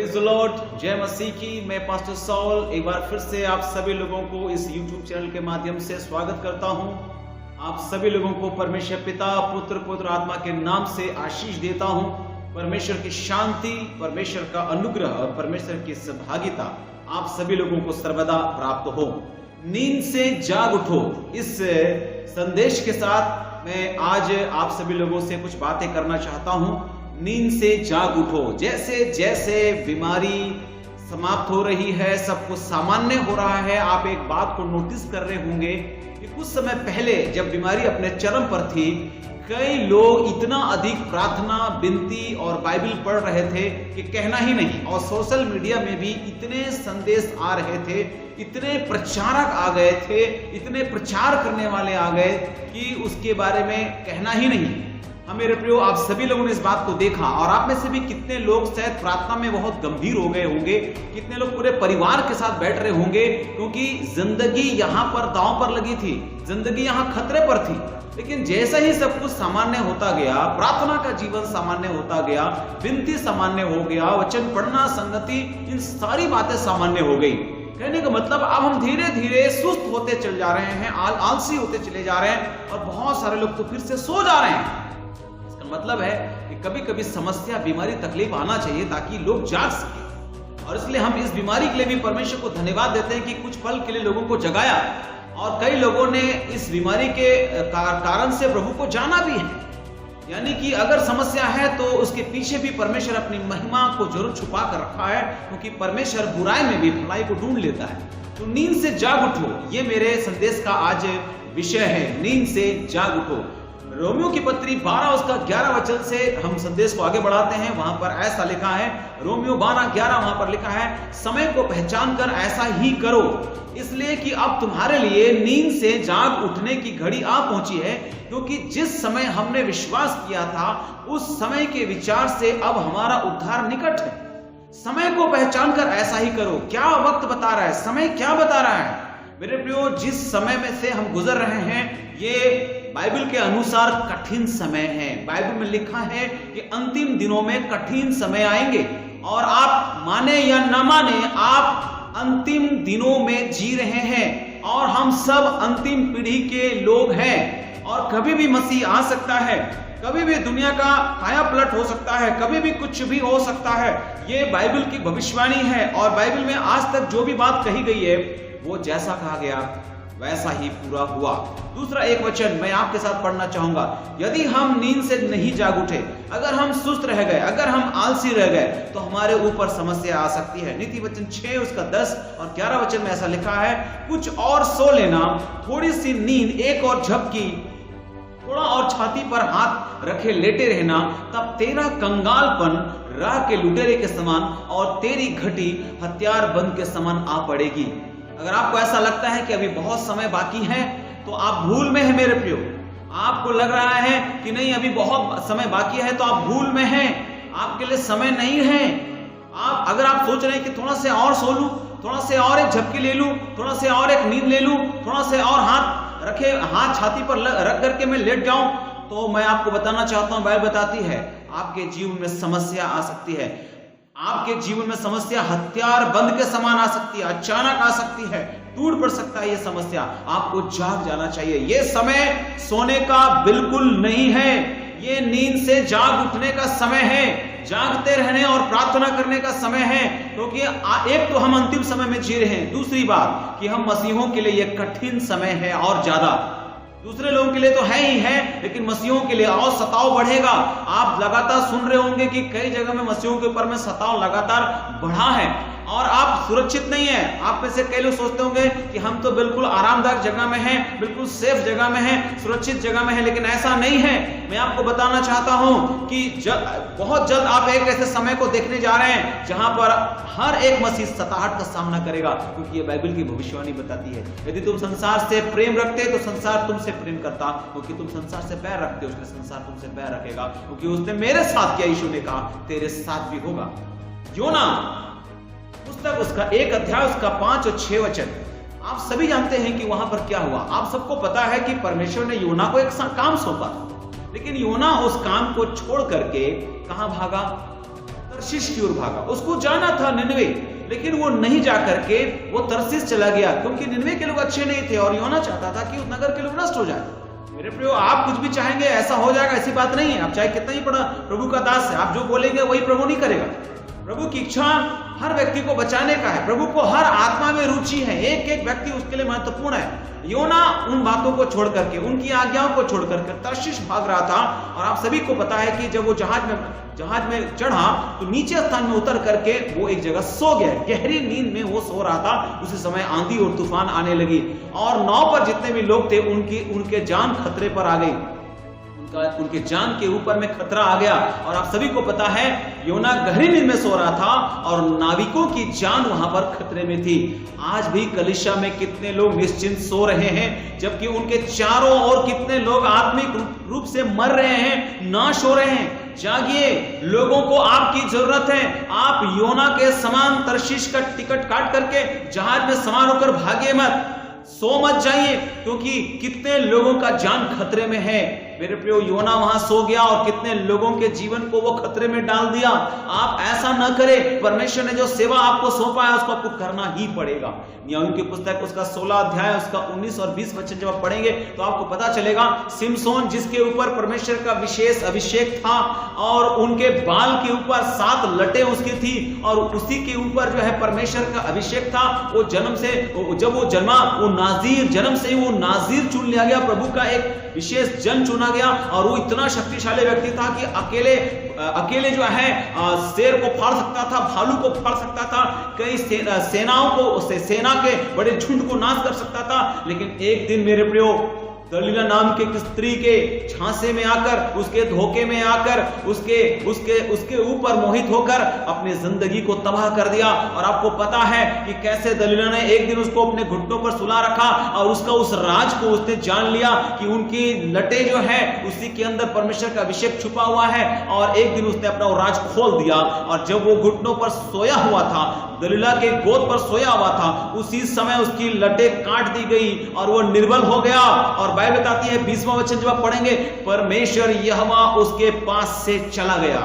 Praise the Lord, जय मसीह की। मैं पास्टर सॉल एक बार फिर से आप सभी लोगों को इस YouTube चैनल के माध्यम से स्वागत करता हूं। आप सभी लोगों को परमेश्वर पिता, पुत्र, पवित्र आत्मा के नाम से आशीष देता हूं। परमेश्वर की शांति, परमेश्वर का अनुग्रह और परमेश्वर की सहभागिता आप सभी लोगों को सर्वदा प्राप्त हो। नींद से जाग उठो, इस संदेश के साथ मैं आज आप सभी लोगों से कुछ बातें करना चाहता हूं। नींद से जाग उठो। जैसे जैसे बीमारी समाप्त हो रही है, सब कुछ सामान्य हो रहा है, आप एक बात को नोटिस कर रहे होंगे कि कुछ समय पहले जब बीमारी अपने चरम पर थी, कई लोग इतना अधिक प्रार्थना, विनती और बाइबल पढ़ रहे थे कि कहना ही नहीं। और सोशल मीडिया में भी इतने संदेश आ रहे थे, इतने प्रचारक आ गए थे, इतने प्रचार करने वाले आ गए कि उसके बारे में कहना ही नहीं। हाँ मेरे प्रियो, आप सभी लोगों ने इस बात को देखा और आप में से भी कितने लोग शायद प्रार्थना में बहुत गंभीर हो गए होंगे, कितने लोग पूरे परिवार के साथ बैठ रहे होंगे, क्योंकि जिंदगी यहाँ पर दांव पर लगी थी, जिंदगी यहाँ खतरे पर थी। लेकिन जैसा ही सब कुछ सामान्य होता गया, प्रार्थना का जीवन सामान्य होता गया, विनती सामान्य हो गया, वचन पढ़ना, संगति, इन सारी बातें सामान्य हो गई। कहने का मतलब अब हम धीरे धीरे सुस्त होते चले जा रहे हैं, आलसी होते चले जा रहे हैं और बहुत सारे लोग तो फिर से सो जा रहे हैं। मतलब है कि कभी कभी समस्या, बीमारी, तकलीफ आना चाहिए ताकि लोग जाग सके। और इसलिए हम इस बीमारी के लिए भी परमेश्वर को धन्यवाद देते हैं कि कुछ पल के लिए लोगों को जगाया और कई लोगों ने इस बीमारी के कारण से प्रभु को जाना भी है। यानी कि अगर समस्या है तो उसके पीछे भी परमेश्वर अपनी महिमा को जरूर छुपा कर रखा है, क्योंकि परमेश्वर बुराई में भी भलाई को ढूंढ लेता है। तो नींद से जाग उठो, ये मेरे संदेश का आज विषय है। नींद से जाग उठो। रोमियो की पत्री 12 उसका 11 वचन से हम संदेश को आगे बढ़ाते हैं। वहां पर ऐसा लिखा है, रोमियो 12:11 वहां पर लिखा है, समय को पहचान कर ऐसा ही करो, इसलिए कि अब तुम्हारे लिए नींद से जाग उठने की घड़ी आ पहुंची है, क्योंकि जिस समय हमने विश्वास किया था उस समय के विचार से अब हमारा उद्धार निकट है। समय को पहचान कर ऐसा ही करो। क्या वक्त बता रहा है? समय क्या बता रहा है? मेरे प्रियो, जिस समय में से हम गुजर रहे हैं ये बाइबल के अनुसार कठिन समय है। बाइबल में लिखा है कि अंतिम दिनों में कठिन समय आएंगे और आप माने या न माने, आप अंतिम दिनों में जी रहे हैं और हम सब अंतिम पीढ़ी के लोग हैं। और कभी भी मसीह आ सकता है, कभी भी दुनिया का काया पलट हो सकता है, कभी भी कुछ भी हो सकता है। ये बाइबल की भविष्यवाणी है और बाइबल में आज तक जो भी बात कही गई है वो जैसा कहा गया वैसा ही पूरा हुआ। दूसरा एक वचन मैं आपके साथ पढ़ना चाहूंगा। यदि हम नींद से नहीं जाग उठे, अगर हम सुस्त रह गए, अगर हम आलसी रह गए, तो हमारे ऊपर समस्या आ सकती है। नीति वचन 6 उसका 10 और 11 वचन में ऐसा लिखा है, कुछ और सो लेना, थोड़ी सी नींद, एक और झपकी, थोड़ा और छाती पर हाथ रखे लेटे रहना, तब तेरा कंगालपन राह के लुटेरे के समान और तेरी घटी हथियार बंद के समान आ पड़ेगी। अगर आपको ऐसा लगता है कि अभी बहुत समय बाकी है तो आप भूल में हैं मेरे प्रियो। आपको लग रहा है कि नहीं अभी बहुत समय बाकी है तो आप भूल में हैं, आपके लिए समय नहीं है। अगर आप सोच रहे हैं कि थोड़ा से और सो लूं, थोड़ा से और एक झपकी ले लूं, थोड़ा से और एक नींद ले लूं, थोड़ा से और हाथ छाती पर रख करके मैं लेट जाऊं, तो मैं आपको बताना चाहता हूं, बाइबल बताती है आपके जीवन में समस्या आ सकती है। आपके जीवन में समस्या हथियार बंद के समान आ सकती है, अचानक आ सकती है, टूट पड़ सकता है ये समस्या। आपको जाग जाना चाहिए। ये समय सोने का बिल्कुल नहीं है, ये नींद से जाग उठने का समय है, जागते रहने और प्रार्थना करने का समय है। क्योंकि एक तो हम अंतिम समय में जी रहे हैं, दूसरी बात कि हम मसीहों के लिए ये कठिन समय है और ज्यादा। दूसरे लोगों के लिए तो है ही है, लेकिन मसीहों के लिए और सताव बढ़ेगा। आप लगातार सुन रहे होंगे कि कई जगह में मसीहों के ऊपर में सताव लगातार बढ़ा है और आप सुरक्षित नहीं है। आप में से कई लोग सोचते होंगे कि हम तो बिल्कुल आरामदायक जगह में हैं, बिल्कुल सेफ जगह में हैं, सुरक्षित जगह में हैं, लेकिन ऐसा नहीं है। मैं आपको बताना चाहता हूं कि बहुत जल्द आप एक ऐसे समय को देखने जा रहे हैं जहां पर हर एक मसीह सताहट का सामना करेगा, क्योंकि ये बाइबल की भविष्यवाणी बताती है। यदि तुम संसार से प्रेम रखते तो संसार तुमसे प्रेम करता, क्योंकि तुम संसार से बैर रखते हो इसलिए संसार तुमसे बैर रखेगा, क्योंकि उसने मेरे साथ किया, यीशु ने कहा तेरे साथ भी होगा। योना पुस्तक उसका 1 अध्याय उसका 5 और 6 वचन, आप सभी जानते हैं कि वहां पर क्या हुआ। आप सबको पता है कि परमेश्वर ने योना को एक काम सौंपा, लेकिन योना उस काम को छोड़ करके कहां भागा? तर्शीश की ओर भागा। उसको जाना था निनवे, लेकिन वो नहीं जा करके वो तरसीस चला गया, क्योंकि निनवे के लोग अच्छे नहीं थे और योना चाहता था कि उस नगर के लोग नष्ट हो जाए। मेरे प्रियो, आप कुछ भी चाहेंगे ऐसा हो जाएगा, ऐसी बात नहीं है। आप चाहे कितना ही बड़ा प्रभु का दास है, आप जो बोलेंगे वही प्रभु नहीं करेगा। प्रभु की इच्छा हर व्यक्ति को बचाने का है। प्रभु को हर आत्मा में रुचि है, एक एक व्यक्ति उसके लिए महत्वपूर्ण है। योना उन बातों को छोड़ करके, उनकी आज्ञाओं को छोड़ करके तर्शीश भाग रहा था। और आप सभी को पता है कि जब वो जहाज में चढ़ा तो नीचे स्थान में उतर करके वो एक जगह सो गया। गहरी नींद में वो सो रहा था। उसी समय आंधी और तूफान आने लगी और नाव पर जितने भी लोग थे उनके जान खतरे पर आ गई। उनके जान के ऊपर में खतरा आ गया। और आप सभी को पता है योना गहरी नींद में सो रहा था और नाविकों की जान वहां पर खतरे में थी। आज भी कलीसिया में कितने लोग निश्चिंत सो रहे हैं, जबकि उनके चारों ओर कितने लोग आत्मिक रूप से मर रहे हैं, नाश हो रहे हैं। जागिए, लोगों को आपकी जरूरत है। आप योना के समान तर्शीश का टिकट काट करके जहाज में सवार होकर भागिए मत, सो मत जाइए, क्योंकि कितने लोगों का जान खतरे में है। मेरे प्रियो, योना वहां सो गया और कितने लोगों के जीवन को वो खतरे में डाल दिया। आप ऐसा न करें। परमेश्वर ने जो सेवा आपको सौंपा है उसको आपको करना ही पड़ेगा। न्यायों की पुस्तक उसका 16 अध्याय उसका 19 और 20 वचन जब आप पढ़ेंगे तो आपको पता चलेगा सिमसोन, जिसके ऊपर परमेश्वर का विशेष अभिषेक था और उनके बाल के ऊपर 7 लटें उसकी थी और उसी के ऊपर जो है परमेश्वर का अभिषेक था। वो जन्म से जब वो जन्मा, वो नाजीर, जन्म से ही वो नाजीर चुन लिया गया, प्रभु का एक विशेष जन चुना गया। और वो इतना शक्तिशाली व्यक्ति था कि अकेले जो है शेर को फाड़ सकता था, भालू को फाड़ सकता था, कई सेनाओं को, सेना के बड़े झुंड को नाश कर सकता था। लेकिन एक दिन मेरे प्रियो, दलीला नाम के स्त्री के झांसे में आकर, उसके धोखे में आकर, उसके ऊपर मोहित होकर अपनी जिंदगी को तबाह कर दिया। और आपको पता है कि कैसे दलीला ने एक दिन उसको अपने घुटनों पर सुला रखा और उसका उस राज को उसने जान लिया कि उनकी लटे जो है उसी के अंदर परमेश्वर का अभिषेक छुपा हुआ है। और एक दिन उसने अपना राज खोल दिया और जब वो घुटनों पर सोया हुआ था, दलीला के गोद पर सोया हुआ था, उसी समय उसकी लटे काट दी गई और वो निर्बल हो गया। और बाइबल बताती है 20वां वचन जब आप पढ़ेंगे, परमेश्वर यहोवा उसके पास से चला गया।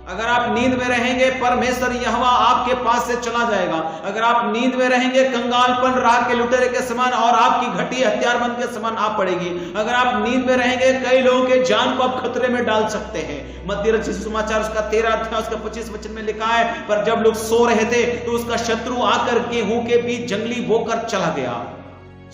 अगर आप नींद में रहेंगे, परमेश्वर यहोवा आपके पास से चला जाएगा। अगर आप नींद में रहेंगे, कंगालपन राग के लुटेरे के समान और आपकी घटी हथियारबंद के समान आप पड़ेगी। अगर आप नींद में रहेंगे, कई लोगों के जान को आप खतरे में डाल सकते हैं। मत्ती रचित सुसमाचार उसका 13 अध्याय उसका 25 वचन में लिखा है, पर जब लोग सो रहे थे तो उसका शत्रु आकर गेहूं के बीच जंगली बोकर चला गया।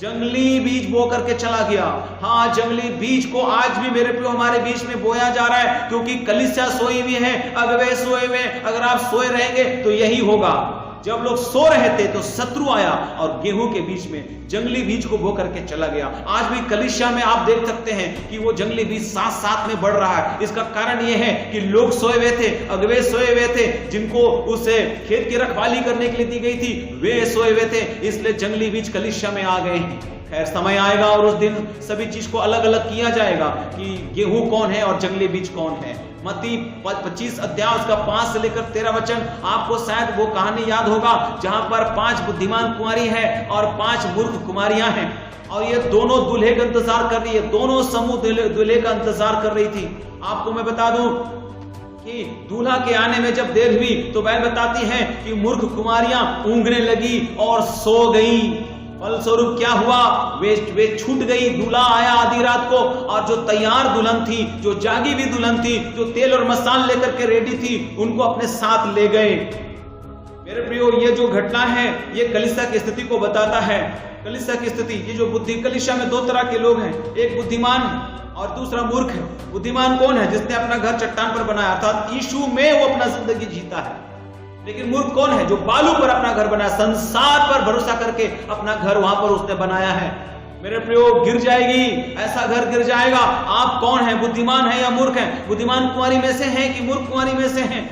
जंगली बीज बो करके चला गया। हाँ, जंगली बीज को आज भी मेरे प्रियो हमारे बीच में बोया जा रहा है, क्योंकि कलीसिया सोई हुई है, अगुवे सोए हुए। अगर आप सोए रहेंगे तो यही होगा। जब लोग सो रहे थे तो शत्रु आया और गेहूं के बीच में जंगली बीज को बो करके चला गया। आज भी कलीसिया में आप देख सकते हैं कि वो जंगली बीज साथ साथ में बढ़ रहा है। इसका कारण ये है कि लोग सोए हुए थे, अगुवे सोए हुए थे, जिनको उसे खेत की रखवाली करने के लिए दी गई थी, वे सोए हुए थे, इसलिए जंगली बीज कलीसिया में आ गए हैं। खैर, समय आएगा और उस दिन सभी चीज को अलग अलग किया जाएगा कि गेहूं कौन है और जंगली बीज कौन है। मत्ती 25 अध्याय उसका 5 से लेकर 13 वचन, आपको शायद वो कहानी याद होगा जहां पर 5 बुद्धिमान कुंवारी हैं और 5 मूर्ख कुमारियां हैं और ये दोनों दूल्हे का इंतजार कर रही है। दोनों समूह दूल्हे का इंतजार कर रही थी। आपको मैं बता दूं कि दूल्हा के आने में जब देर हुई तो वह बताती है कि मूर्ख कुमारियां ऊँघने लगी और सो गई। फलस्वरूप क्या हुआ, वे छूट गई। दूल्हा आया आधी रात को और जो तैयार दुल्हन थी, जो जागी हुई दुल्हन थी, जो तेल और मसाल लेकर के रेडी थी, उनको अपने साथ ले गए। मेरे प्रियो, ये जो घटना है ये कलीसिया की स्थिति को बताता है। कलीसिया की स्थिति, ये जो बुद्धि, कलीसिया में 2 तरह के लोग हैं, एक बुद्धिमान और दूसरा मूर्ख है। बुद्धिमान कौन है? जिसने अपना घर चट्टान पर बनाया, अर्थात यीशु में वो अपना जिंदगी जीता है। लेकिन मूर्ख कौन है? जो बालू पर अपना घर बनाया, संसार पर भरोसा करके अपना घर वहां पर उसने बनाया है। मेरे प्रियो, गिर जाएगी, ऐसा घर गिर जाएगा। आप कौन है, बुद्धिमान है या मूर्ख है? बुद्धिमान कुंवारी में से हैं कि मूर्ख कुंवारी में से हैं?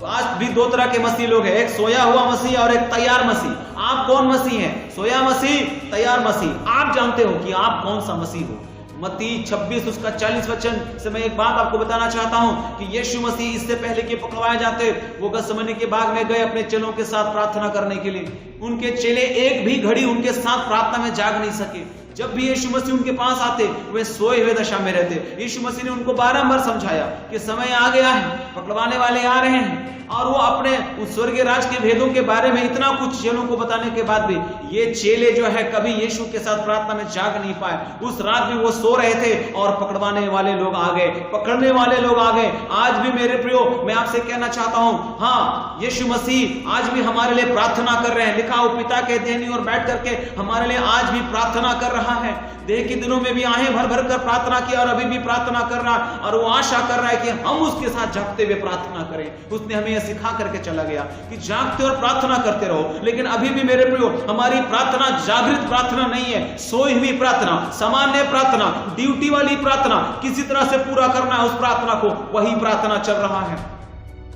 तो आज भी 2 तरह के मसीह लोग हैं, एक सोया हुआ मसीह और एक तैयार मसीह। आप कौन मसीह हैं? सोया मसीह, तैयार मसीह। आप जानते हो कि आप कौन सा मसीह हो। मत्ती 26 उसका 40 वचन से मैं एक बात आपको बताना चाहता हूं कि यीशु मसीह इससे पहले कि पकड़वाए जाते, वो गतसमनी के बाग में गए अपने चेलों के साथ प्रार्थना करने के लिए। उनके चेले एक भी घड़ी उनके साथ प्रार्थना में जाग नहीं सके। जब भी यीशु मसीह उनके पास आते वे सोए हुए दशा में रहते। यीशु मसीह ने उनको बारंबार समझाया कि समय आ गया है, पकड़वाने वाले आ रहे हैं। और वो अपने उस स्वर्गीय राज के भेदों के बारे में इतना कुछ चेलों को बताने के बाद भी ये चेले जो है कभी यीशु के साथ प्रार्थना में जाग नहीं पाए। उस रात में वो सो रहे थे और पकड़वाने वाले लोग आ गए, पकड़ने वाले लोग आ गए। आज भी मेरे प्रियो मैं आपसे कहना चाहता हूं, हाँ, यीशु मसीह आज भी हमारे लिए प्रार्थना कर रहे हैं। लिखा हो पिता के देहनी और बैठ करके हमारे लिए आज भी प्रार्थना कर रहा है। देह के दिनों में भी आहें भर भर कर प्रार्थना किया और अभी भी प्रार्थना कर रहा है, और वो आशा कर रहा है कि हम उसके साथ जागते हुए प्रार्थना करें। उसने हमें यह सिखा करके चला गया कि जागते और प्रार्थना करते रहो। लेकिन अभी भी मेरे प्रियो हमारी प्रार्थना जागृत प्रार्थना नहीं है, सोई हुई प्रार्थना, सामान्य प्रार्थना, ड्यूटी वाली प्रार्थना, किसी तरह से पूरा करना है उस प्रार्थना को, वही प्रार्थना चल रहा है।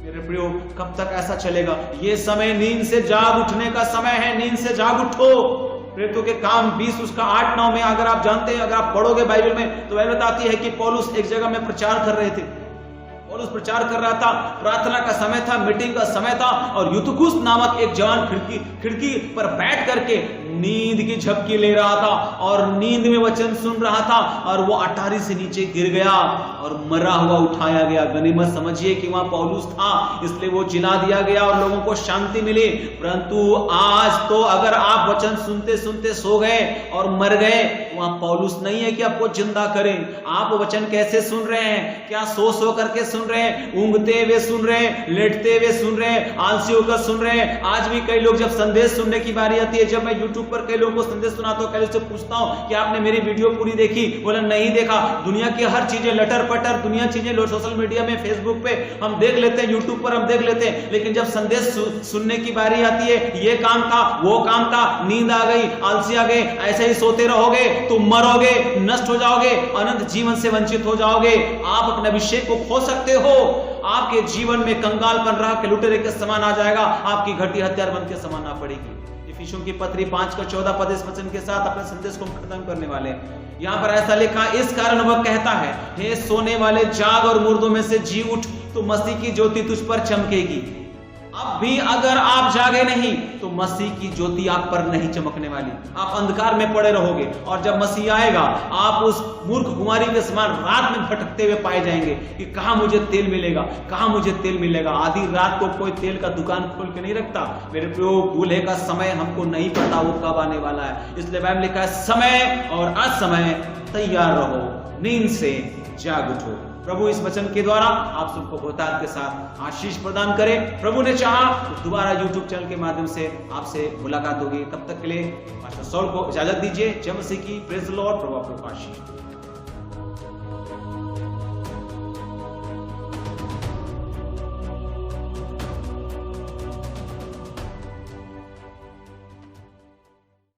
मेरे प्रियो कब तक ऐसा चलेगा? ये समय नींद से जाग उठने का समय है। नींद से जाग उठो। प्रेरितों के काम 20 उसका 8-9 में अगर आप जानते हैं, अगर आप पढ़ोगे बाइबल में, तो बाइबल बताती है कि पौलुस एक जगह में प्रचार कर रहे थे। पौलुस प्रचार कर रहा था, प्रार्थना का समय था, मीटिंग का समय था, और यूतुकुस नामक एक जवान खिड़की पर बैठ करके नींद की झपकी ले रहा था और नींद में वचन सुन रहा था, और वो अटारी से नीचे गिर गया और मरा हुआ उठाया गया। गनीमत समझिए कि वहां पौलुस था, इसलिए वो जिला दिया गया और लोगों को शांति मिली। परंतु आज तो अगर आप वचन सुनते सुनते सो गए और मर गए, वहां पौलुस नहीं है कि आपको जिंदा करें। आप वचन कैसे सुन रहे हैं? क्या सो करके सुन रहे हैं? ऊंघते हुए सुन रहे हैं? लेटते हुए सुन रहे हैं? आलसी होकर सुन रहे हैं? आज भी कई लोग जब संदेश सुनने की बारी आती है, जब मैं यूट्यूब पर कई लोगों को संदेश सुनाता हूं, कई से पूछता हूं कि आपने मेरी वीडियो पूरी देखी? बोला नहीं देखा। दुनिया की हर चीजें लटर पटर, दुनिया चीजें सोशल मीडिया में, फेसबुक पे हम देख लेते हैं, यूट्यूब पर हम देख लेते हैं, लेकिन जब संदेश सुनने की बारी आती है, ये काम था, वो काम था, नींद आ गई, आलसी आ गए, ऐसे ही सोते रहोगे तो मरोगे, नष्ट हो जाओगे, अनंत जीवन से वंचित हो जाओगे। आप अपने अभिषेक को खो सकते हो। आपके जीवन में कंगालपन रहा के लुटेरे के समान आ जाएगा, आपकी घटी हथियारबंद के समान आ पड़ेगी। इफिसियों की पत्री 5:14 पद इस वचन के साथ अपने संदेश को खत्म करने वाले हैं। यहाँ पर ऐसा लिखा, इस कारण वह कहता है, हे सोने वाले जाग और मुर्दों में से जी उठ, तो मसीह की ज्योति तुझ पर चमकेगी। अब भी अगर आप जागे नहीं तो मसीह की ज्योति आप पर नहीं चमकने वाली, आप अंधकार में पड़े रहोगे। और जब मसीह आएगा, आप उस मूर्ख कुमारी के समान रात में भटकते हुए पाए जाएंगे कि कहां मुझे तेल मिलेगा, कहां मुझे तेल मिलेगा। आधी रात को कोई तेल का दुकान खोल के नहीं रखता। मेरे प्रियो, दूल्हे का समय हमको नहीं पता वो कब आने वाला है, इसलिए बाइबल लिखा है, समय और असमय तैयार रहो, नींद से जाग उठो। प्रभु इस वचन के द्वारा आप सबको बहुतायत के साथ आशीष प्रदान करें। प्रभु ने चाहा तो दोबारा यूट्यूब चैनल के माध्यम से आपसे मुलाकात होगी। तब तक के लिए पास्टर सॉल को इजाजत दीजिए। जय मसीह की, प्रेज द लॉर्ड। प्रभु आपको आशीष।